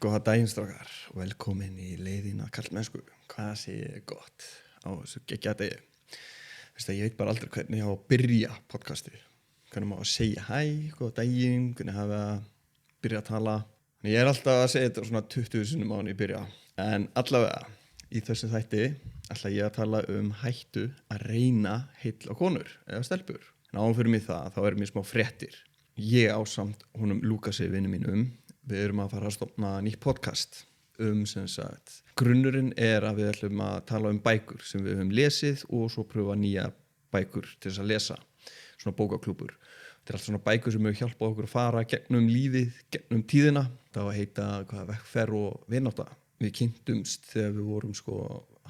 Góða daginn strákar, velkomin í leiðina kallmennsku. Hvað sé ég gott á þessu geggja degi? Ég veit bara aldrei hvernig ég á að byrja podcastið. Hvernig má að segja hæ, góða daginn, hvernig hafa að byrja að tala. En ég alltaf að segja þetta svona 20 sinnum án í byrja. En allavega, í þessu þætti ætla ég að tala hættu að reyna heill á konur eða stelpur. En áfyrir mig það, þá mér smá fréttir. Ég ásamt honum Lúkasi vinnu mínum. Við erum að fara að stofna nýtt podcast sem sagt. Grunnurinn að við ætlum að tala bækur sem við höfum lesið og svo pröfa nýja bækur til þess að lesa. Svona bókaklúbbur. Þetta allt svona bækur sem hefur hjálpað okkur að fara gegnum lífið, gegnum tíðina. Það var að heita vegferð og vinátta. Við kynntumst þegar við vorum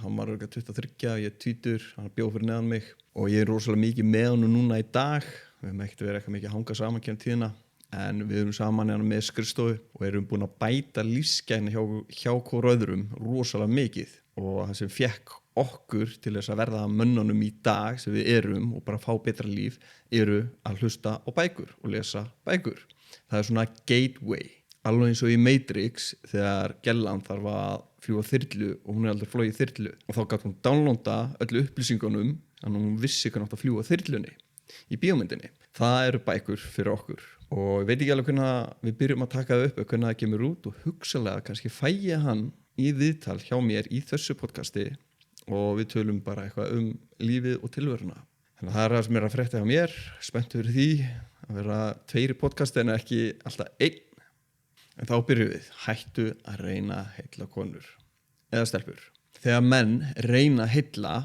hann var 23, ég 20, hann bjó fyrir neðan mig og ég rosalega mikið með honum núna í dag. Við höfum ekkert verið eitthvað mikið að hanga saman gegnum tíðina. En við erum saman með skrifstofu og erum búin að bæta lífsgæðina hjá hvor öðrum rosalega mikið og það sem fekk okkur til þess að verða mönnunum í dag sem við erum og bara fá betra líf að hlusta á bækur og lesa bækur. Það svona gateway, alveg eins og í Matrix þegar Gellan þarf að fljúga þyrlu og hún aldrei flogið þyrlu og þá gat hún downloada öllu upplýsingunum þannig að hún vissi hvernig átt að fljúga þyrlunni í bíómyndinni. Það eru bækur fyrir okkur. Og ég veit ekki alveg hvernig við byrjum að taka það upp hvernig það kemur út og hugsalega kannski fæ ég hann í viðtal hjá mér í þessu podcasti og við tölum bara eitthvað lífið og tilveruna. Þannig að það það sem að frétta hjá mér, spennt fyrir því að vera 2 í podcasti en ekki alltaf 1. En þá byrjum við, hættu að reyna heilla konur eða stelpur. Þegar menn reyna heilla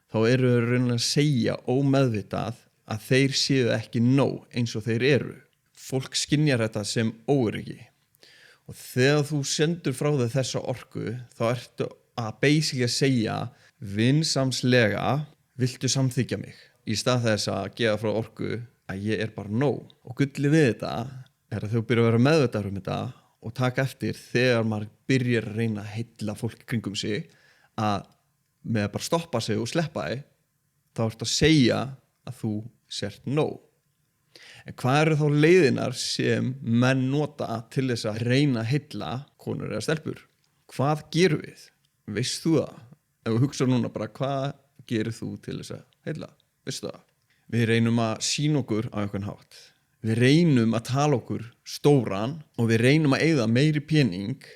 þá eru þeir reyna að segja ómeðvitað að þeir séu ekki nóg eins og þeir eru. Fólk skynjar þetta sem óöryggi og þegar þú sendur frá þig þessa orku þá ertu að basically að segja vinsamslega viltu samþykja mig í stað þess að gefa frá orku að ég bara nóg og gullið við þetta að þú byrjar að vera meðvitaður þetta og taka eftir þegar maður byrjar að reyna að heilla fólk kringum sig að með að bara stoppa sig og sleppa þig þá ertu að segja að þú sért nóg. En hvað eru þá leiðinar sem menn nota til þess að reyna að heilla konur eða stelpur? Hvað gerum við? Veist þú það? Ef við hugsa núna bara hvað gerir þú til þess að heilla? Veistu það? Við reynum að sýna okkur á einhvern hátt. Við reynum að tala okkur stóran og við reynum að eyða meiri pening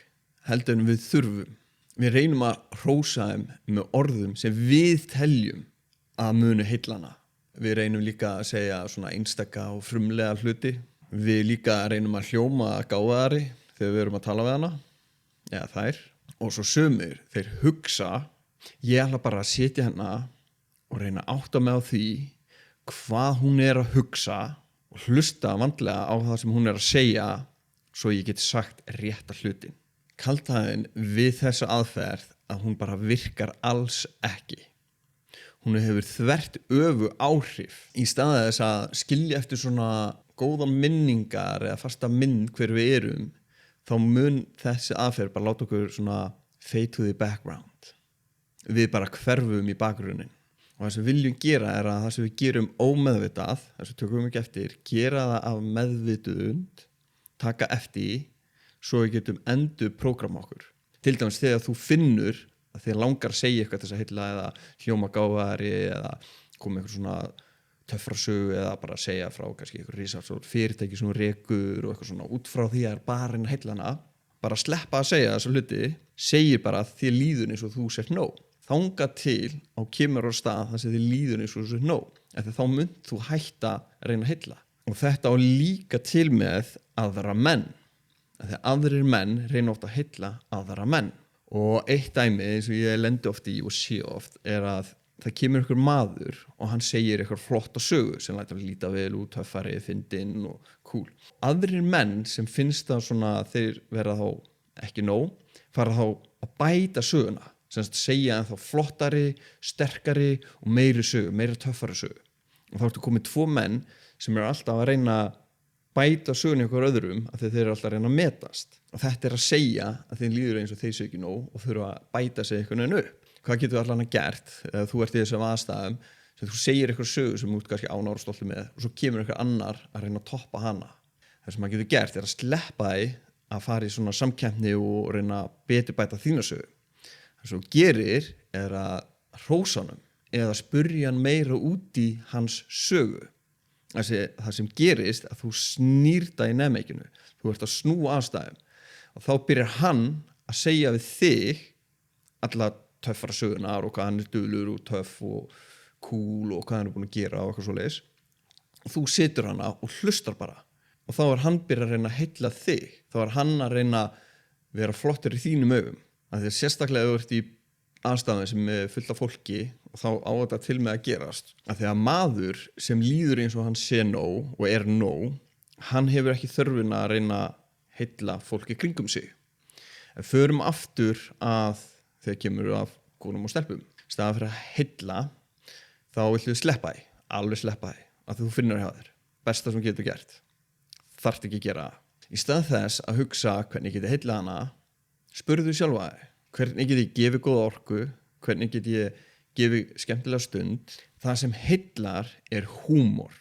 heldur en við þurfum. Við reynum að hrósa þeim með orðum sem við teljum að munu heillana. Við reynum líka að segja svona einstaka og frumlega hluti. Við líka reynum að hljóma gáðari þegar við erum að tala við hana. Eða þær. Og svo sumir, þeir hugsa, ég ætla bara að setja hérna og reyna að átta mig á því hvað hún að hugsa og hlusta vandlega á það sem hún að segja svo ég geti sagt rétta hlutin. Kaldhæðin við þessa aðferð að hún bara virkar alls ekki. Hún hefur þvert áhrif í staði þess að skilja eftir svona góða minningar eða fasta mynd hver við erum þá mun þessi aðferð bara láta okkur svona fade to the background. Við bara hverfum í bakgrunnin og það sem við viljum gera að það sem við gerum ómeðvitað, þess að tökum ekki eftir, gera það af meðvitund, taka eftir svo við getum endur prógrama okkur. Til dæmis þegar þú finnur að þið langar að segja eitthvað til þess að heilla eða hljóma gáðari eða koma eitthvað svona töffra sögu eða bara segja frá kannski eitthvað risastórt fyrirtæki sem rekur og eitthvað svona út frá því að bara reyna að heilla hana, bara sleppa að segja þessa hluti, segir bara að þér líður eins og þú sért nóg. Þangað til á kemur á stað þar sem þér líður eins og þú sért nóg. Eða þá mynd þú hætta að reyna að heilla. Og þetta á líka til með aðra menn. Þegar aðrir menn reyna oft að heilla aðra menn. Og eitt dæmi eins og ég lendi oft í og sé oft að það kemur einhver maður og hann segir eitthvað flotta sögu sem lætur að líta vel út, töffari, fyndinn og cool. Aðrir menn sem finnst það svona þeir verða þá ekki nóg, fara þá að bæta söguna, sem að segja þá flottari, sterkari og meiri sögu, meiri töffari sögu. Og þá ertu komið 2 menn sem alltaf að reyna bæta söguna ykkur öðrum að þeir eru alltaf að reyna að metast. Og þetta að segja að þeir líður eins og þeir séu ekki nóg og þurfa að bæta sig einhvern veginn upp. Hvað getur allan að gert ef þú ert í þessum aðstæðum sem þú segir eitthvað sögu sem þú ert kannski ánægður og stoltur með og svo kemur einhver annar að reyna að toppa hana. Það sem maður getur gert að sleppa því að fara í svona samkeppni og reyna að beturbæta þína sögu. Það sem þú gerir að hrósa honum eða spyrja hann meira út í hans sögu. Það sem gerist að þú snýr dynamicinu, þú ert að snúa aðstæðum og þá byrjar hann að segja við þig alla töffara sögunar og hvað hann duglegur og töff og cool og hvað hann búin að gera og eitthvað svoleiðis. Og þú situr hana og hlustar bara og þá hann byrjar að reyna að heilla þig, þá hann að reyna að vera flottur í þínum augum. Því að sérstaklega þú ert í aðstæðum sem er fullt af fólki og þá á þetta til með að gerast. Því að maður sem líður eins og hann sé nóg og er nóg, hann hefur ekki þörfina að reyna að heilla fólki kringum sig. En förum aftur að þegar kemur af konum og stelpum. Staðan fyrir að heilla, þá viltu sleppa því, alveg sleppa því, að þú finnur hjá þér. Besta sem getur gert. Þarft ekki að gera það. Í stað þess að hugsa hvernig geti heillað hana, spurðu sjálfa þig. Hvernig get ég gefið góða orku, hvernig get ég gefið skemmtilega stund. Það sem heillar húmor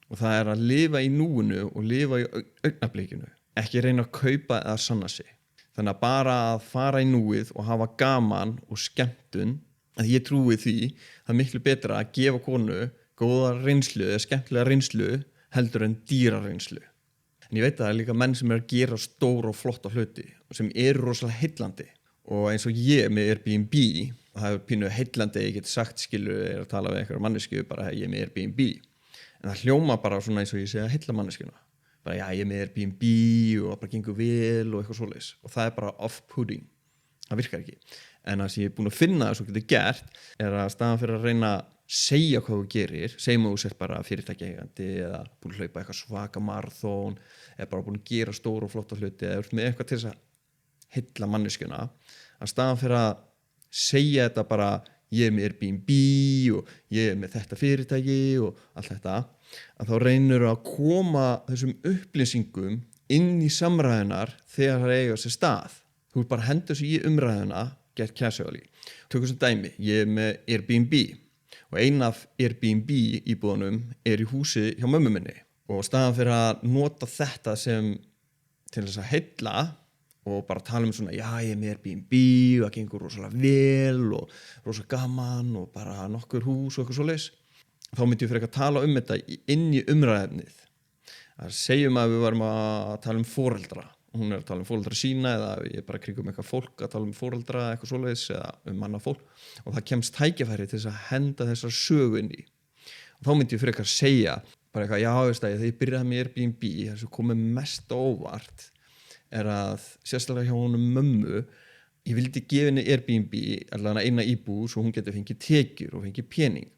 og það að lifa í núinu og lifa í augnablikinu, ekki reyna að kaupa eða sanna sig. Þannig að bara að fara í núið og hafa gaman og skemmtun, að ég trúi því það er miklu betra að gefa konu góða reynslu eða skemmtilega reynslu heldur en dýra reynslu. En ég veit að það er líka menn sem að gera stóra og flotta hluti og sem rosalega heillandi. Og eins og ég með Airbnb, og það pínu heillandi, ég get sagt að tala við einhverja mannesku bara ég er með Airbnb. En það hljóma bara svona eins og ég segja heilla manneskuna. Bara ég er með Airbnb og bara gengur vel og eitthvað svoleiðis. Og það bara off-putting. Það virkar ekki. En það sem ég er búin að finna að svo getur gert að staðan fyrir að reyna að segja hvað þú gerir, segjum að þú sért bara fyrirtækjaeigandi eða búin að hlaupa eitthvað svaka maraþon eða bara búin að gera stóra og flotta hluti eða með eitthvað til þess að heilla manneskuna, að staðan fyrir að segja þetta bara ég er með Airbnb og ég er með þetta fyrirtæki og allt þetta, að þá reynir að koma þessum upplýsingum inn í samræðunar þegar það eiga sér stað. Þú er bara að henda þessu í umræðuna, get casually. Tökum sem dæmi, ég er með Airbnb og ein af Airbnb íbúðunum í húsi hjá mömmu minni og staðan fyrir að nota þetta sem til þess að heilla og bara tala svona, já ég er með Airbnb og það gengur rosalega vel og rosalega gaman og bara nokkur hús og eitthvað svoleiðis. Þá myndi ég frekar tala þetta inn í umræðefnið. Það segjum að við varum að tala foreldra. Hún að tala foreldra sína eða ég bara kringum eitthvað fólk að tala foreldra eitthvað svoleiðis eða annað fólk og það kemst tækifæri til þess að henda þessar sögu inn í. Og þá myndi ég frekar segja bara eitthvað, já veist að þegar ég byrjaði með Airbnb, það sem komið mest óvart að sérstaklega hjá honum mömmu, ég vildi gefa henni Airbnb allavega eina íbúð svo hún geti fengið tekjur og fengið pening.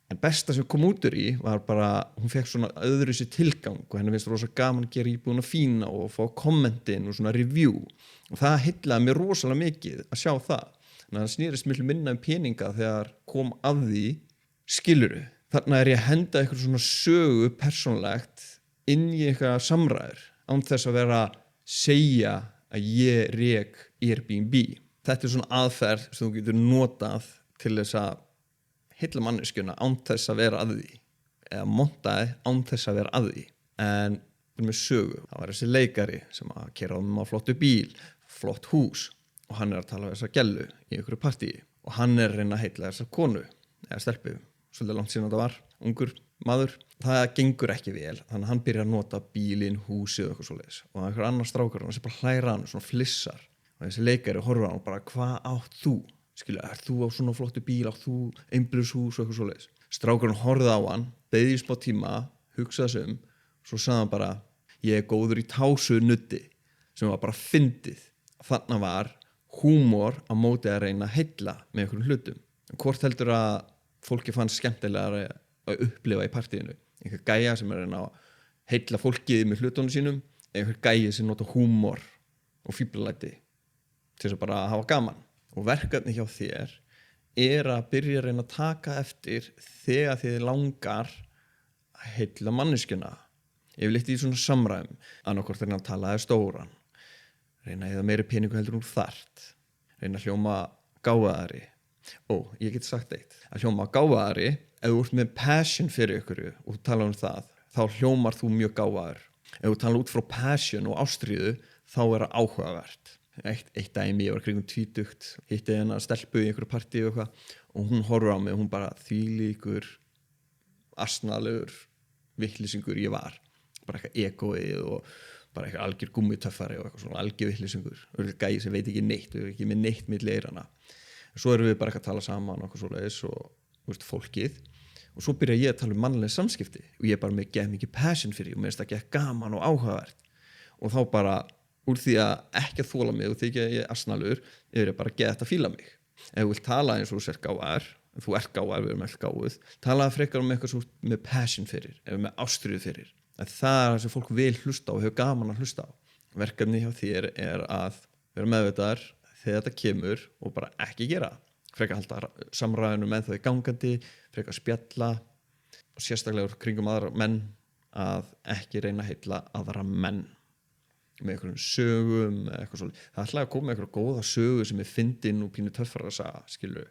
En besta sem kom út úr í var bara, hún fekk svona öðru sér tilgang og henni finnst rosa gaman að gera íbúðuna fína og fá kommentin og svona review. Og það heillaði mér rosalega mikið að sjá það. Þannig að það snýrist miklu minna peninga þegar kom að því, skilurðu. Þarna ég að henda eitthvað svona sögu persónlegt inn í eitthvað samræður án þess að vera segja að ég rek Airbnb. Þetta svona aðferð sem þú getur notað til þess að heilla manneskjuna án þess að vera að því eða montaði án þess að vera að því. En með sögu, það var þessi leikari sem að keyra á flottu bíl, flott hús og hann að tala við þessa gellu í einhverju partíi og hann að reyna að heilla þessa konu eða stelpu, svolítið langt síðan þetta var, ungur maður. Það gengur ekki vel, þannig að hann byrjar að nota bílinn, húsið og eitthvað svoleiðis og einhver annar strákur hann sem bara hlæra hann svona flissar og þessi leikari horfir á hann bara, hvað átt þú? Skilja, þú á svona flottu bíl, átt þú einbýlishús og eitthvað svoleiðis. Strákurinn horfði á hann, beið í smá tíma, hugsaði sig svo sagði hann bara, ég góður í tásu nutti, sem var bara fyndið. Þarna var húmor á móti að reyna að heilla með einhverjum hlutum. En hvort heldur að fólki fannst skemmtilega að upplifa í partíinu? Einhver gæja sem er að heilla fólkið með hlutunum sínum, einhver gæja sem nota húmor og fíflalæti til þess að bara hafa gaman. Og verkefni hjá þér að byrja að reyna að taka eftir þegar þið langar að heilla manneskjuna. Yfirleitt í svona samræðum, annarkvort reyna að tala þér stóran, reyna að eða meiri peningu heldur úr þart, reyna að hljóma gáfaðari. Ég get sagt eitt, að hljóma gáfaðari, ef þú ert með passion fyrir ykkur og tala það, þá hljómar þú mjög gáfaður. Ef þú tala út frá passion og ástríðu, þá er það áhugavert. Eitt dæmi, ég var kringum 20, hitti hennar stelpu í einhverju partí og eitthvað og hún horfir á mig og hún bara þvílíkur asnalegur vitlýsingur ég var, bara eitthvað egóið og bara eitthvað algjör gúmmitöffari og eitthvað svona algjör vitlýsingur og eitthvað gæi sem veit ekki neitt og er ekki með neitt milli eyrana. Svo erum við bara eitthvað að tala saman og eitthvað svoleiðis og fólkið og svo byrja ég að tala mannleg samskipti og ég bara með geð mikið passion fyrir og mér finnst það ekki gaman og áhugavert og þá bara úr því að ekki að þóla mig og því ekki að ég er asnalur er ég bara að geða þetta að fíla mig. Ef þú vilt tala eins og þú sér gáðar, þú ert gáðar, við erum alltaf gáðuð, talaðu frekar eitthvað svo með passion fyrir, eða með ástríðu fyrir. En það er það sem fólk vil hlusta á og hefur gaman að hlusta á. Verkefni hjá þér er að vera meðvitaðar þegar þetta kemur og bara ekki gera. Frekar halda samræðinu með þau gangandi, frekar spjalla og sérstaklega kringum aðra menn að ekki reyna að heilla aðra menn. Með einhverjum sögum eitthvað svolítið. Það ætlaði að koma með einhverja góða sögu sem er fyndin og pínu töffara að saga, skilur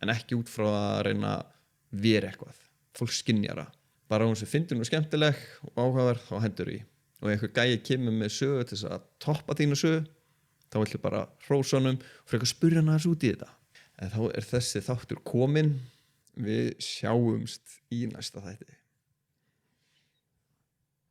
en ekki út frá að reyna að vera eitthvað. Fólk skynjar það. Bara hún sem fyndin og skemmtileg og áhugaverð þá hendur í. Og ef einhver gæi kemur með sögu til þess að toppa þína sögu þá viltu bara hrósa honum og frekar spyrja hann aðeins út í þetta. En þá er þessi þáttur kominn. Við sjáumst í næsta þætti.